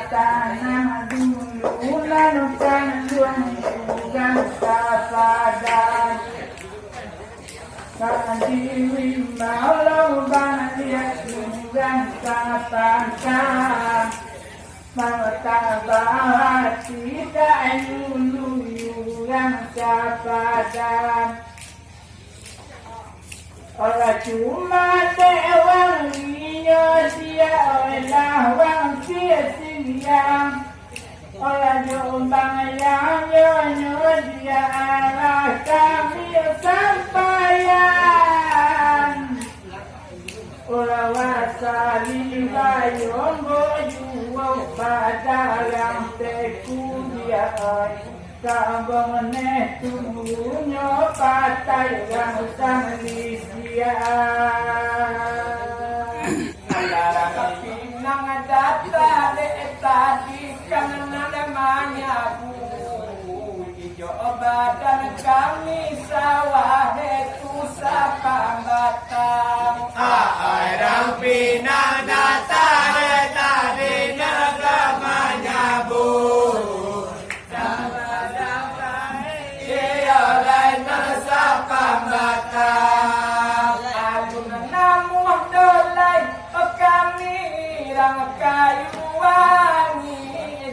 tanah dulu lalu tanjung juga sapadan Kandiri malau banyak juga sapadan Mata bahas tidak dulu yang sapadan Orang cuma tewang dia oleh sia-sia Orang jombang yang dia arah kami sampaian Orang wasali bayong bojuwa pada yang teku dia Kabang netunya patai yang sangat dia Alara pinang data tadi karena namanya bu Ijo badan kami sawah itu sapa batang Airang pinang data tadi namanya bu kayu wangi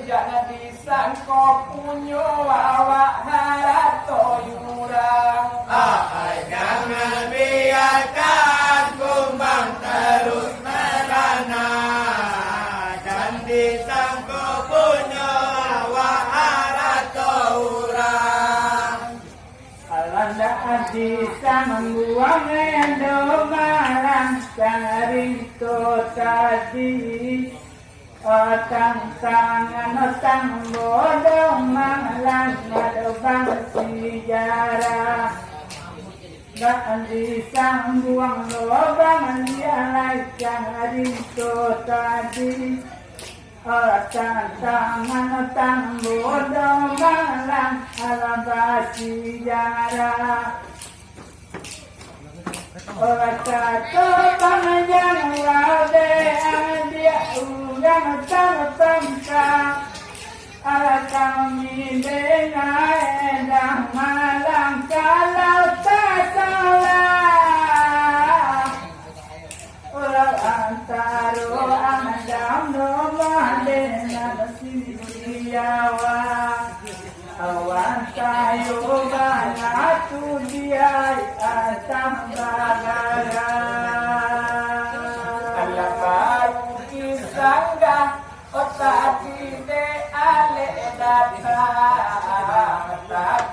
jangan disangkop punyo awak harato yurang jangan biarkan kumbang terus merana dan disangkop punyo awak harato urang alanda adisa membuang endo marang carito tadi Otang tangan otang bodong malang ngadobang sejarah Gak disambung lobang dia laikan harito tadi Otang tangan otang bodong malang alabah sejarah Orang kata panjang wade dia ulang tangkap ala kami dengar dah malam kalau tak salah orang antara andam nomah dengan siawa awan kayu banyak tu dia atam bagara Allah baru kisangga otak ide ale data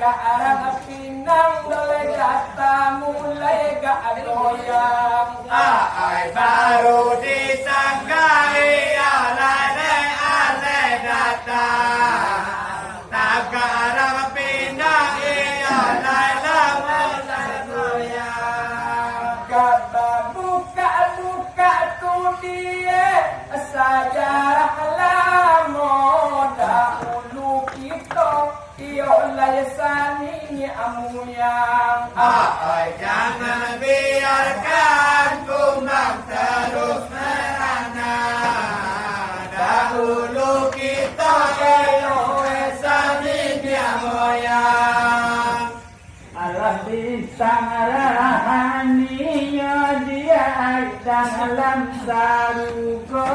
arang pinang dole kata mulai gak goyang ai baru disanggai ale data Tagarang pinang ialai lamun goyang Kata buka tu dia sejarah lama dahulu kita iolai sani amuyang jangan biarkan kumbang terus merana dahulu kita moyang Allah disangarahannya dia dalam sarugo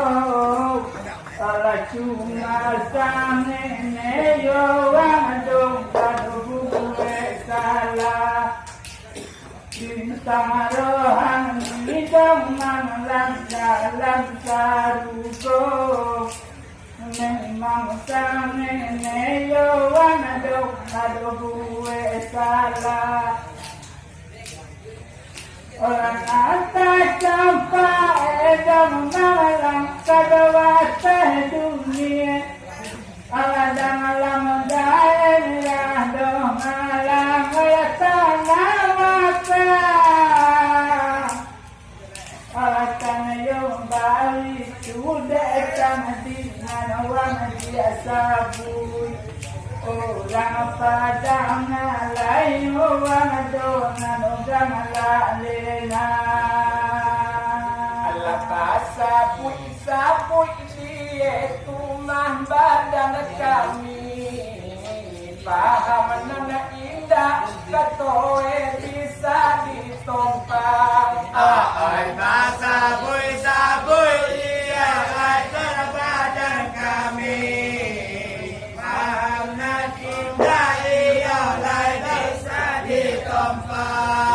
Allah cuma samene yo wadong kaduwe salah bintang rohani damang dalam sarugo memang samene yo wadong kaduwe salah orang atas sampai dalam malam kedua dunia Allah dalam daerah dong malam tanah mata Allah tanah yang balik sudah tanah di mana orang biasa bui orang padang lain orang donan orang lalena Allah pasal puisi sabut dia tumah badan kami paham nana indah katoe bisa ditompang Ai sabui sabui ia ai terbadan kami paham nak indah ia lai bisa ditompang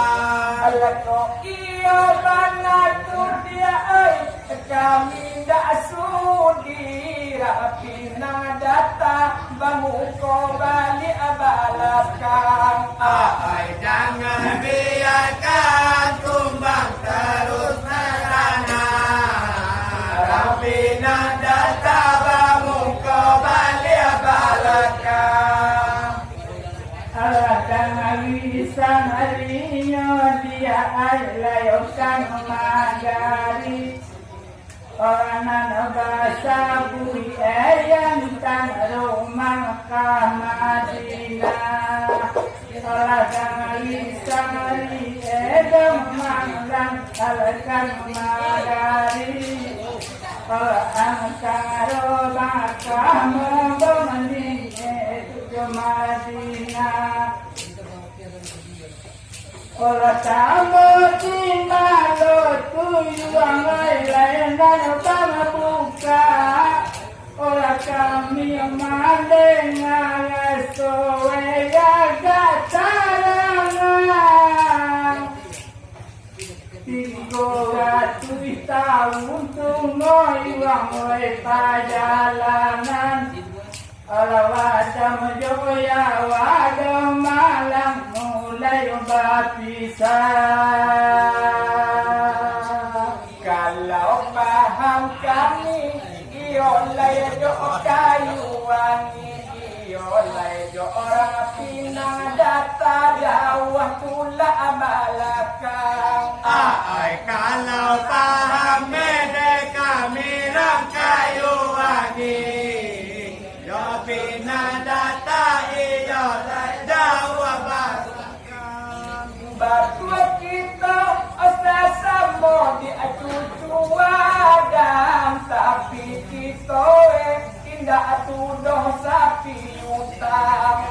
Alako iyo banatu dia ay kami dak sudi rapi na data bamuko bali abalakang Ai jangan biarkan tumbang terus merana Rapi nak databamu kembali balakang Alatang alisan alinya dia ay layokan magari Orang bahasa bui ayam tan rumah kamadina Alatang alisan ali edam manglang alakan magari Orang karo bakamu bemandi itu Madina Orang tamu di malu tujuan lain dan utama buka Orang kami mendengar soe gagak carangan 300 tahun tunggu uang perjalanan Alawada Joya wada malam mulai berpisah Kalau paham kami iolai do kayu wangi iolai do orang pinang data jauh pula balakang Ai kalau paham mede kami kayu wangi Yo pina data iyo jauh balakang Batu kita sama di cucu adam tapi kita tidak tuduh sapi utang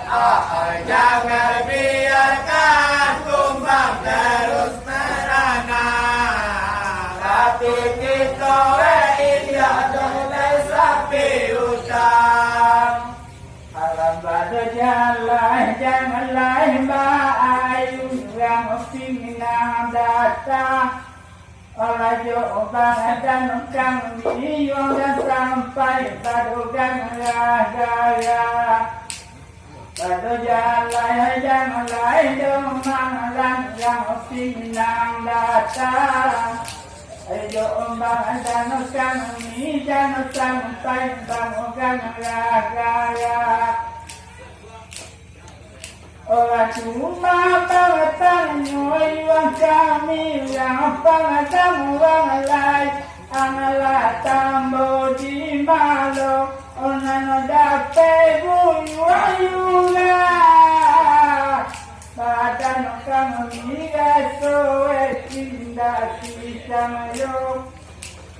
Jangan biarkan tumbang terus merana Tapi kita tidak boleh sapi utang alam badu jalan janganlah baayu yang pinang datang Olajo bang dan kami yang sampai badugan ragaya Badu jalan janganlah demang yang pinang datang Ayo bang dan kami jangan sampai badugan ragaya Orang cuma bertanya yang kami yang pengadang orang lain Analah tambo di malu Orang dapat buyuayulah Badan kami gasoe tindak kita yo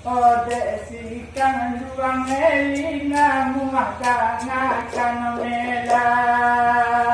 Ode sikan duang elina muakan akan melah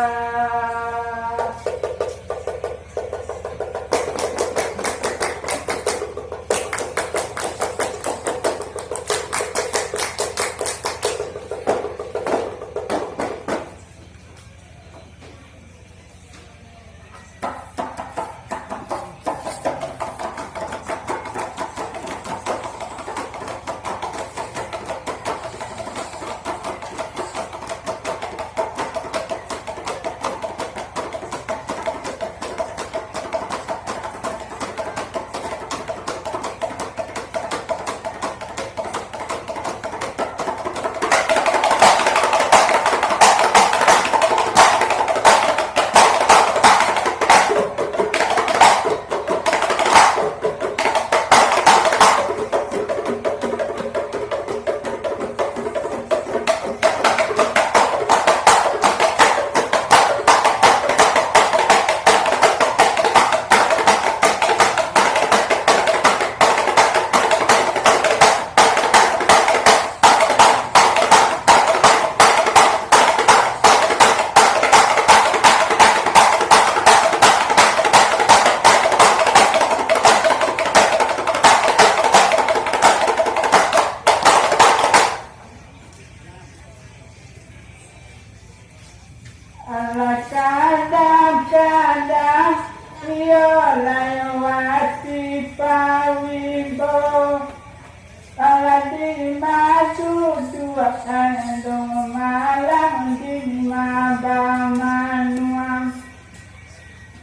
di maju dua kandung malang di manuang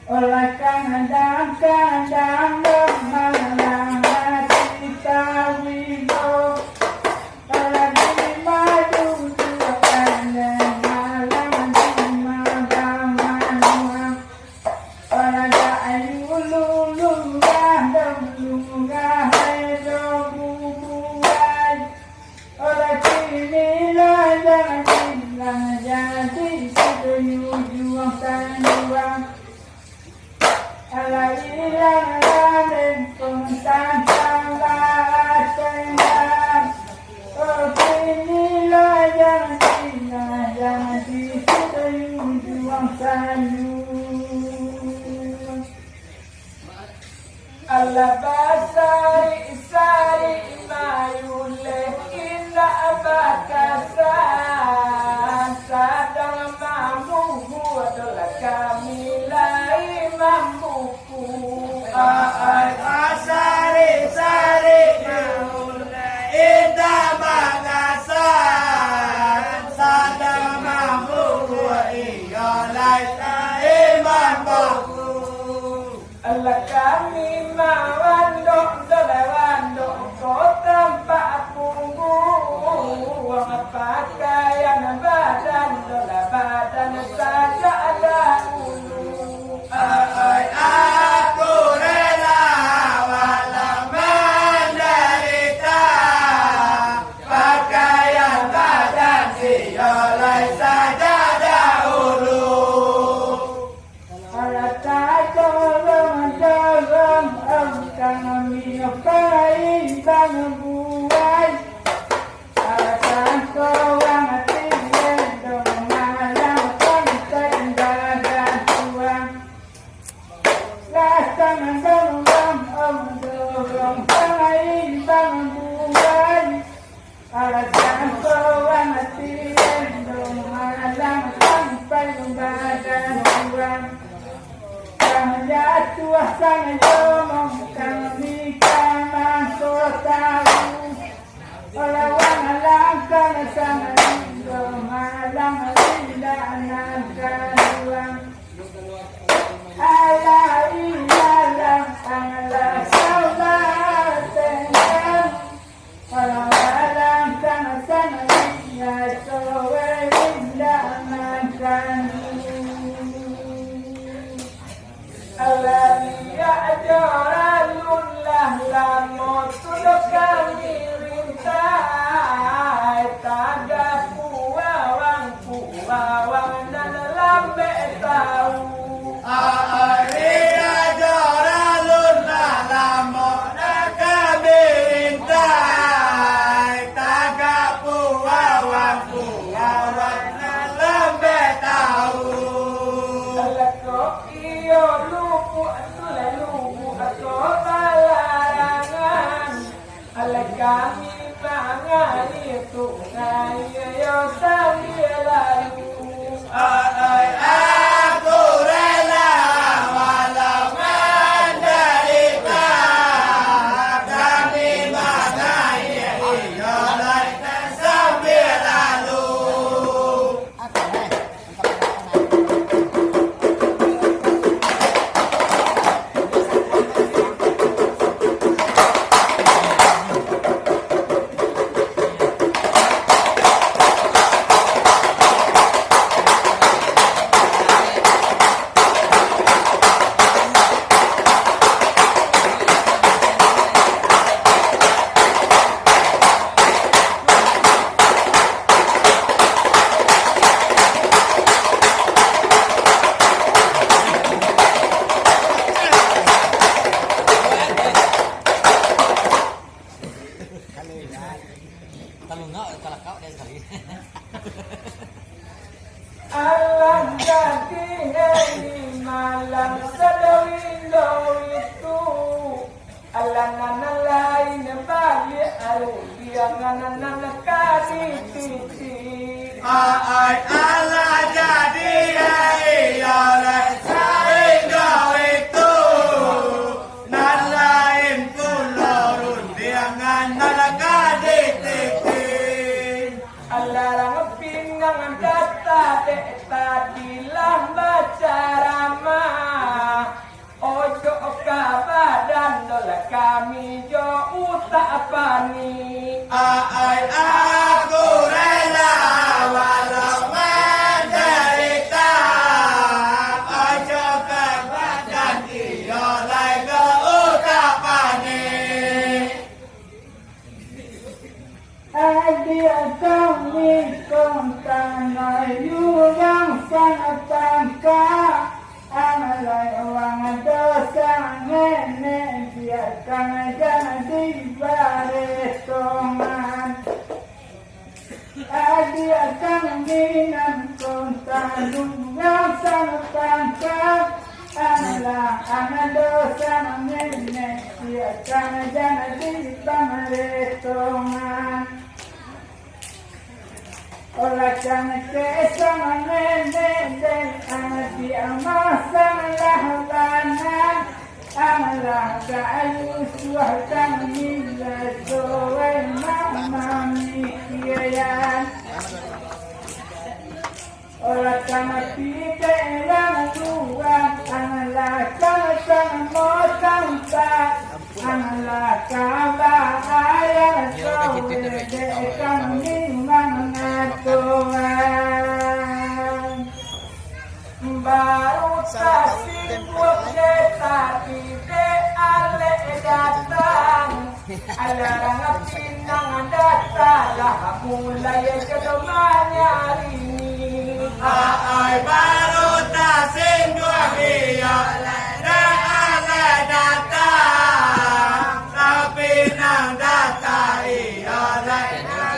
olah kadang-kadang malang hati tawibo olah di maju dua kandung malang di manuang olah ayu lulu gandung lunga Orang sini lah jangan sedunia juang sanjuang. Alah hilang dan pengsan sangat tengah. Orang sini lah jangan sedunia juang sanjuang. Allah basari sari mayule. Bakasan sadang mampu adalah kami lai mampuku Sari indah bakasan sadang mampu iyo lai mampuku Allah kami mawandok dolawandok kota punggu pakaian badan dola badan saja ada ulu aku rela walau menderita pakaian badan siolai saja dahulu para tolong kami kain bang buai Sang yomong kami kamang sotawu Olawan alangkan sang lindo malang lilanan kaduang Ala ilalang ala saulatengah Olawan alangkan sang liya sowe lilanan kaduang Allah ajaralun lamot sudah kami rintai tanda puawang dan lambe tahu ajaralun lamot kami rintai tanda puawang dan lambe tahu Allah kok iyo lupu balarangan ala kami pangan itu ngayo sambil lalu aku rela walau menderita kami makai iyo sambil lalu Alam jadi hei malam sedawindo itu alangan lain bagi aludiangan kasih titi Allah jadi oleh sehingga itu nan lain pun lorun diangan nalakaditi Ay aku rela walau menderita, ojo kebadan iyo lai keutapane. Adia kami kontana yurang sana tangka, amalai wang dosa nenek biarkan jadi baretongan. Adia kami nan kontana yurang sana tangka, amalai dosa nenek biarkan jadi baretongan. Olah jangan kesana nenek anati amasan lahbanan amalah kayu suahkan mila soe mama mikiran. Olah jangan pikiran luar amalah jangan motang tak amalah kabar ayah soe dekan Tuhan baru tasibuk tapi de ale datang alarang pinang datang lah mulai kedomanya hari ini Ay baru tasing dua dia ale datang tapi nang datang iya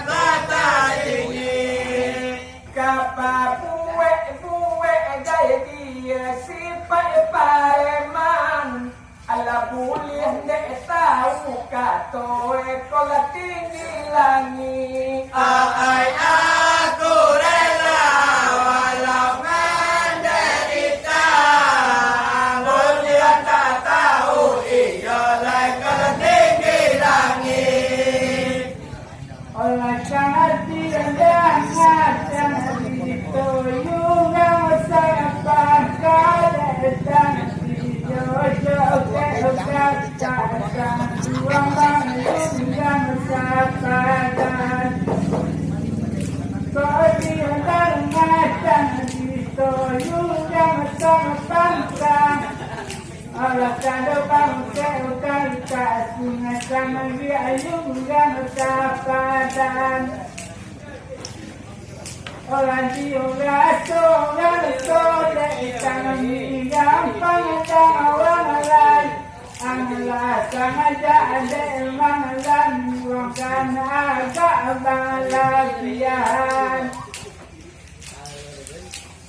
data ini kapa buwe gaya dia si pareman ala boleh dek tahu katoe kola tinggi langit ay aku rela walau menderita, boleh tak tahu iya lai ketinggi langit. olah cantik dan ngacang itu juga saya pakai dan jojo kekacang uang bangun yang sapadan kau dan ngacang itu juga saya pakai olah kado bangkeu kasih sama dia juga sapadan. Orang juga sore kami gampang kawan lain, anglah sengaja ada manglan bukan agak balagian.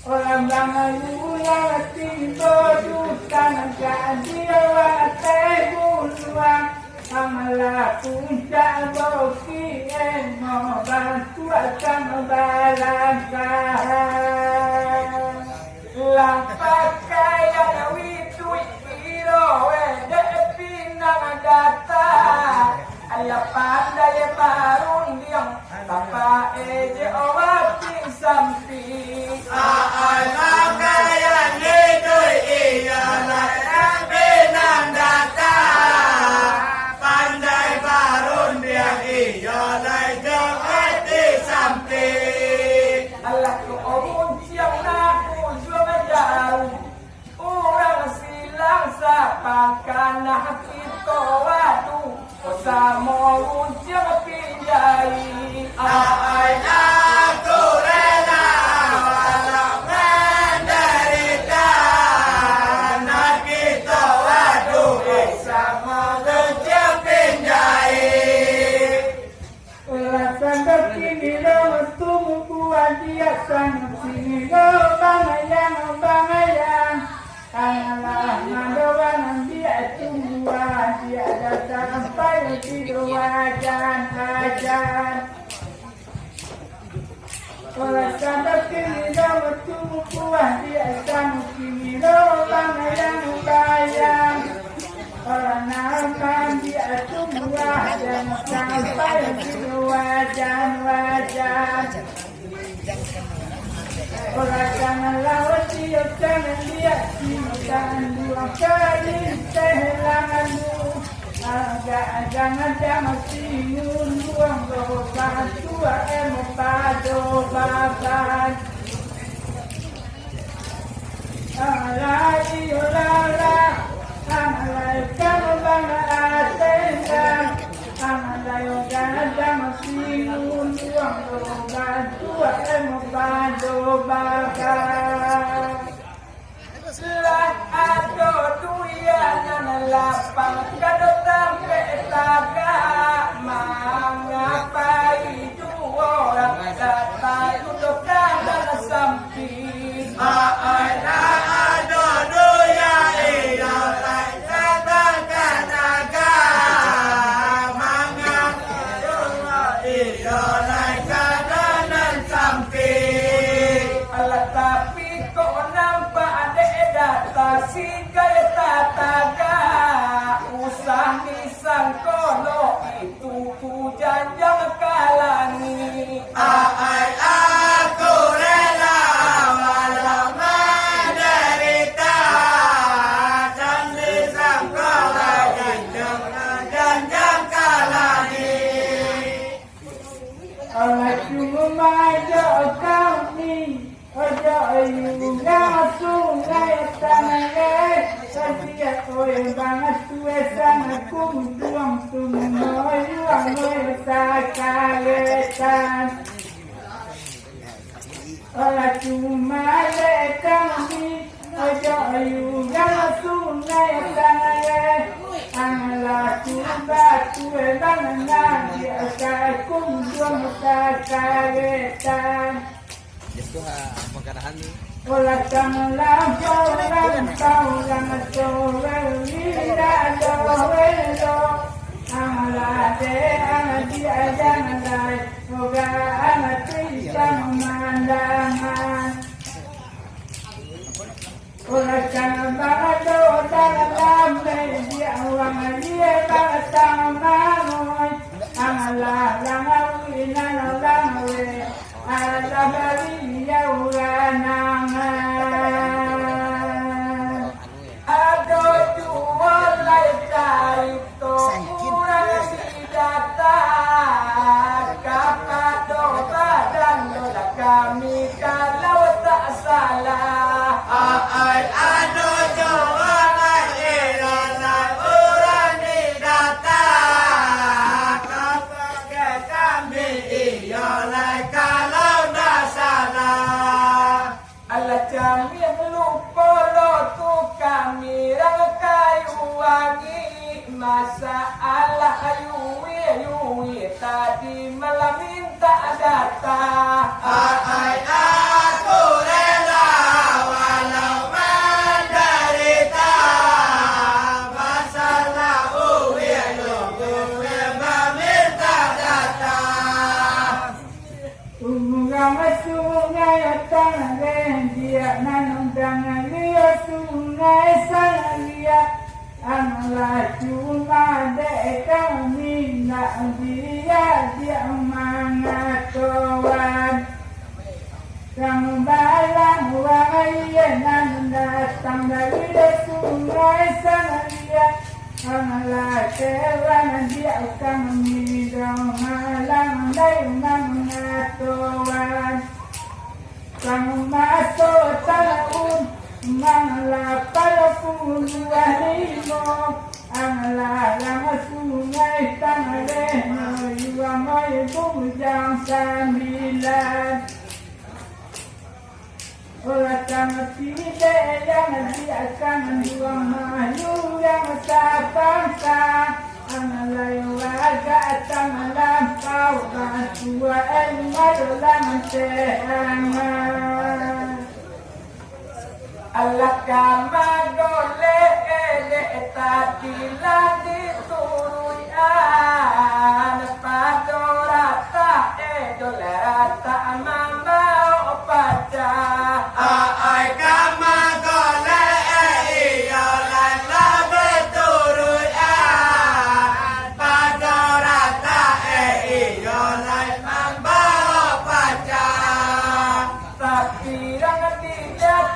Orang bangun yang tidur dutan dia watai buluan. Amalah puncak boki emo bantu akan balangkan lampakai yang witu iro wede pinang data ala pandai barun diang tapa eje owati sampi Ay makaya itu iya larang pinang datang, pandai barun dia iya lai jauh sampai. Allah ko omun siyang naku jauh orang silang sa pangkanah ito wadu o sa mohon siyang pinjai Ay aku rela walau menderita, nak kita waduh sama gejam pinjai. Tanda kini lo tunggu buat dia sang sini lo bangayang Allah mandoan dia tunggu dia datang sampai di wajan ajan. Olah tanda kini lo tunggu buat dia sang sini lo bangayang orang nampak dia tunggu dan sampai di wajan. Orang jangan lawan dia, jangan lihat dia, jangan dua kali kehilanganmu. Jangan singun buang dosa tua empado baban. Alai olala, alai kamu bangga atengan, alai jangan singun buang dosa tua empado baban. Selat ado duya nana lapang kadot sampai taga mangapai dua orang datang untuk dalam samping Aina ado doya iyo lai datang kanaga mangang iyo lai kananan samping. alat tapi kok nampak adek data sigai tataga usah nisang kono itu janjang kalani Ai aku rela walau menderita sambil sangkala janjang kalani. alat cuma aja kami aja ayunya sungai tanah setiap koi banget tuwe sangat kumpuang tumoy wangoy sakaletan alat cuma aja kami aja ayunya sungai tanah Anglah tuba tuwe banget biasa kumpuang sakaletan Olah tangan kau jangan soal tidak doelo Anglah de anglah dia jangan dai Moga anglah tidak memandangan Olah tangan dalam dia orang dia tangan Anglah langawi ada bari yawanangan ado jual lai taito kurang didata kapado badan dola kami kalau tak salah Ai ado jawa ira lai orang di data kapake kami iyo lai kalau dah salah. Allah kami yang lupa lo tu kami rang kayu wangi masalah ayui tadi malam minta data Ai aku rela walau menderita masalah uwi meminta data. sungai tangan dia nanong tangan dia sungai sang dia Anglah cuma dek kami nak dia mengatakan Sang balang wahai nan datang dari sungai sang dia Anglah tewan dia kami malang dari mengatakan Sang masuk tahun Mangla palapun wahimo Angla lama sungai tanah Yuamai bujang sambilan Olah tanah tidak yang diakan Dua mayu yang sapangka Angla waga tanah lampau Bantua elmar lama sehangan Allah kama gole ele tadi lagi turuan padorata dolata mama opaca Ai kama gole iyo lan labe turuan padorata iyo lan mambao paca. tapi rangat tidak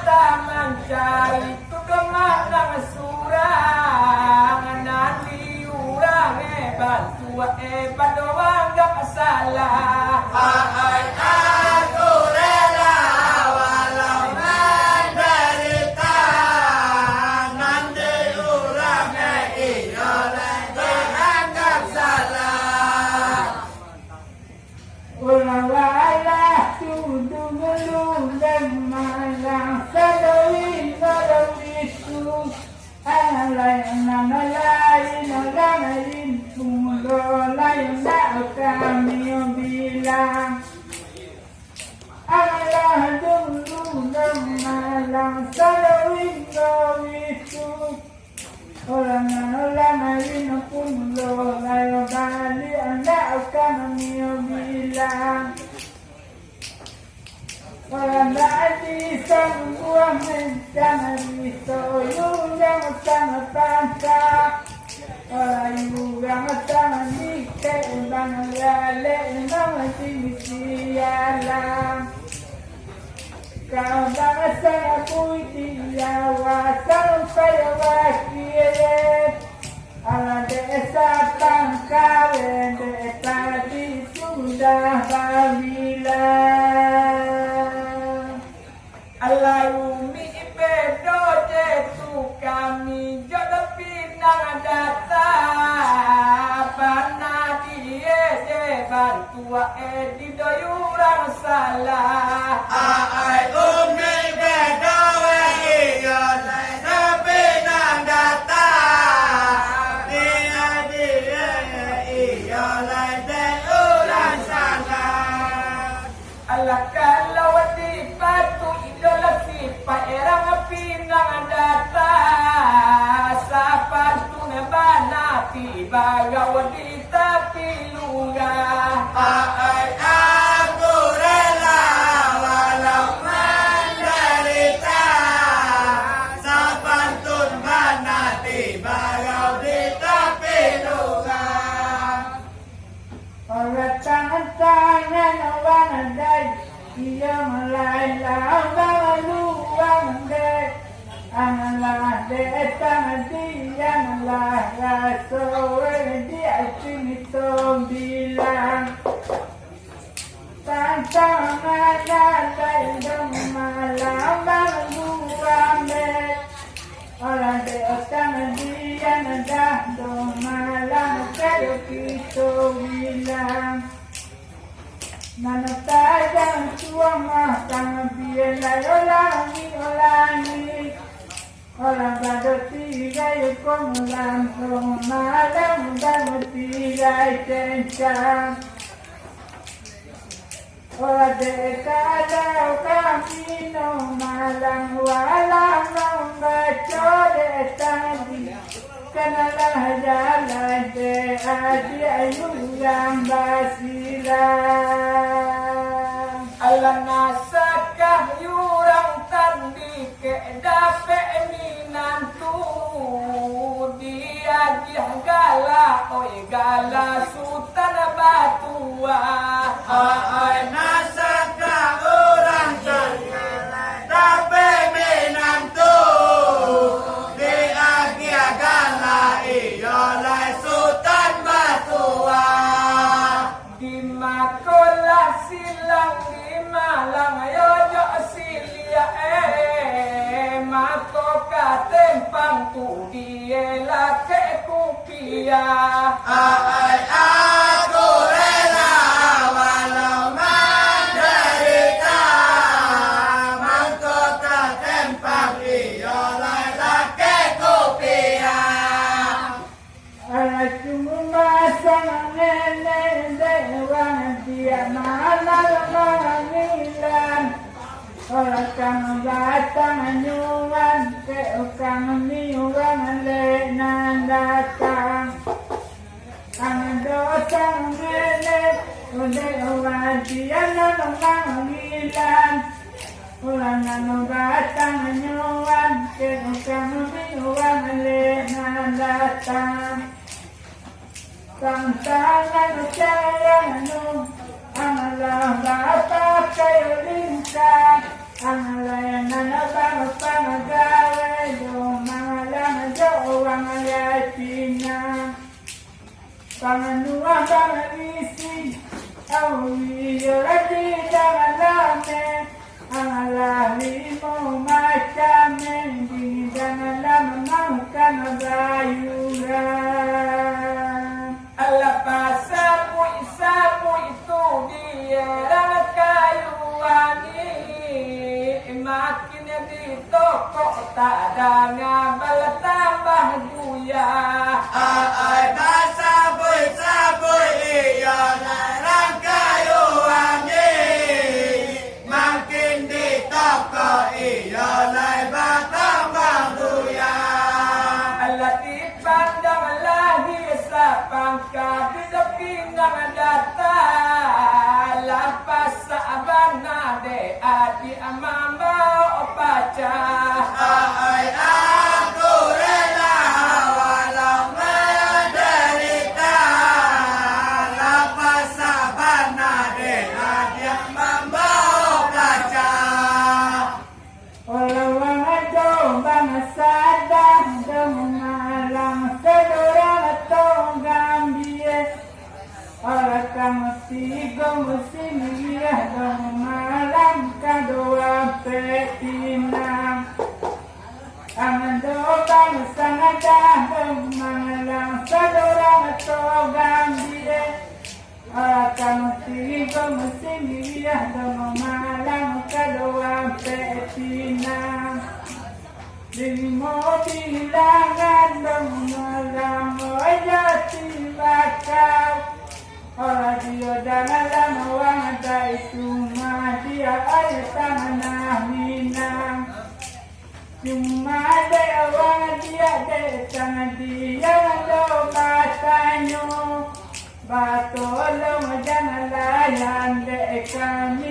mencari tu kemanang surang nanti ura padoang gak salah. Ay aku rela walau menderita, nanti orangnya iyo dianggap salah. Ulawala tudung lulung malang sadawin sadawitu alayan nalayin nalayin pumulo layan na kami bilang alayan lulung malang sadawin sadawitu orang nalayin pumulo layan bali anda kami bilang orang tadi semua mencana itu yang sama tangkap orang yang sama nikah bang lale nama sialan kau bahasa putih wasan saya wakil ala desa tangkap desa di sudah babilan alarumi bedo jetu kami jodoh pinang data bana die je bantua edi doyurang salah. Ay umi bedo iyo tapi nang data, dia iyo de ulang salah. Ala kalawati patu idola si paerang pinang data sa patu na bana tiba gawadi tapi lunga. Ay aku rela walau menderita, sapantun mana tiba kau di tepi lugar. Orang tangan orang dai ia melai lambang luang dek analah dek tangan dia analah rasoe dia sini bilang tantangan dai dong malam luang dek orang dek tangan dia nadah dong malam kayu kita bilang nanatayang suama tangan biela olangi orang bado tiga yukong langsung malam bado tiga kencang orang dekadau kami no malang walang membaca tadi kenalah jalan de adi ayu yang basilang ala nasakah yurang tandi ke dape minantu dia gala oi gala sultan batua. Ay nasaka orang tapi minantu, di agiagala iyo lai sultan batua. Di makola silang di malang yoyo silia matoka tempang tu diela ke kupia. Ay aku rela walau menderita, mahkota tempat iyo lai laki kupia. Cuma sang nenek dewan dia malal mangilan orang kang datang nyuwan ke kang niuwan lenan datang kang dosang nenek dewan dia malal mangilan orang kang datang nyuwan ke kang niuwan lenan datang. Tantangan sayangmu Amalah bapa kayo lingkang Angalayanan na pangagawa Yung mga lang jawang ayatina Panganuang Awi yorati janganlame Alali mo macame Di janganlame makan bayuran Alapasamu isamu itu dia kayuani makin di toko tak ada ngabal tambah buya ai sabui iya larang kayuani makin di toko iya lai tambah buya alati pandang lagi sapangka di pinang data lapas sabana de adi amamba opaca ai aku rela walau menderita lapas sabana de adi amamba opaca Walau ada bangsa dan malam sedorang atau gambie Orang kamu musim mirah dong malam kadoa petinang Aman do bangsa ada dong malam sedorang atau gambie Orang kamu musim mirah dong malam kadoa petinang Limo bilangan dong malam jati bakal Orang dia jangan lama wang itu mah dia air tanah minang Cuma dia wang dia tanah dia do batanyo Batolong jangan layan dek kami